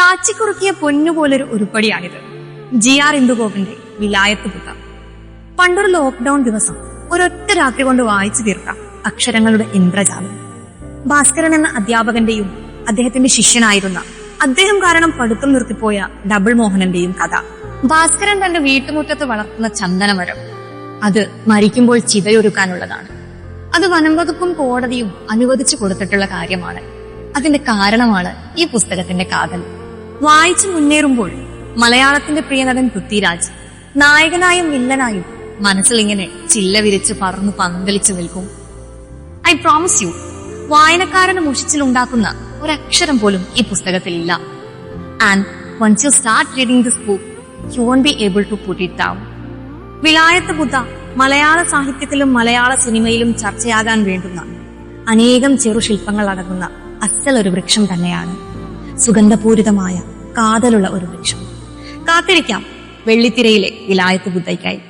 കാച്ചിക്കുറുക്കിയ പൊന്നുപോലൊരു ഉരുപ്പടിയാണിത്. GR ഇന്ദുഗോപന്റെ Vilayath ബുദ്ധ. പണ്ടൊരു lockdown ദിവസം ഒരൊറ്റ രാത്രി കൊണ്ട് വായിച്ചു തീർക്കാം അക്ഷരങ്ങളുടെ ഇന്ദ്രജാലം. ഭാസ്കരൻ എന്ന അധ്യാപകന്റെയും അദ്ദേഹത്തിന്റെ ശിഷ്യനായിരുന്ന, അദ്ദേഹം കാരണം പഠിത്തം നിർത്തിപ്പോയ ഡബിൾ മോഹനന്റെയും കഥ. ഭാസ്കരൻ തന്റെ വീട്ടുമുറ്റത്ത് വളർത്തുന്ന ചന്ദനമരം അത് മരിക്കുമ്പോൾ ചിതയൊരുക്കാനുള്ളതാണ്. അത് വനംവകുപ്പും കോടതിയും അനുവദിച്ചു കൊടുത്തിട്ടുള്ള കാര്യമാണ്. അതിന്റെ കാരണമാണ് ഈ പുസ്തകത്തിന്റെ കാതൽ. വായിച്ചു മുന്നേറുമ്പോൾ മലയാളത്തിന്റെ പ്രിയ നടൻ പൃഥ്വിരാജ് നായകനായും വില്ലനായും മനസ്സിൽ ഇങ്ങനെ ചില്ല വിരിച്ച് പറന്നു പന്തലിച്ചു നിൽക്കും. ഐ പ്രോമിസ് യു, വായനക്കാരന് മുഷിച്ചിലുണ്ടാക്കുന്ന ഒരക്ഷരം പോലും ഈ പുസ്തകത്തിൽ ഇല്ല. And once you start reading this book you won't be able to put it down. Vilayath Buddha മലയാള സാഹിത്യത്തിലും മലയാള സിനിമയിലും ചർച്ചയാകാൻ വേണ്ടുന്ന അനേകം ചെറുശില്പങ്ങൾ അടങ്ങുന്ന അസലൊരു വൃക്ഷം തന്നെയാണ്. സുഗന്ധപൂരിതമായ കാതലുള്ള ഒരു വൃക്ഷം. കാത്തിരിക്കാം വെള്ളിത്തിരയിലെ വിലായത്ത് ബുദ്ധയ്ക്കായി.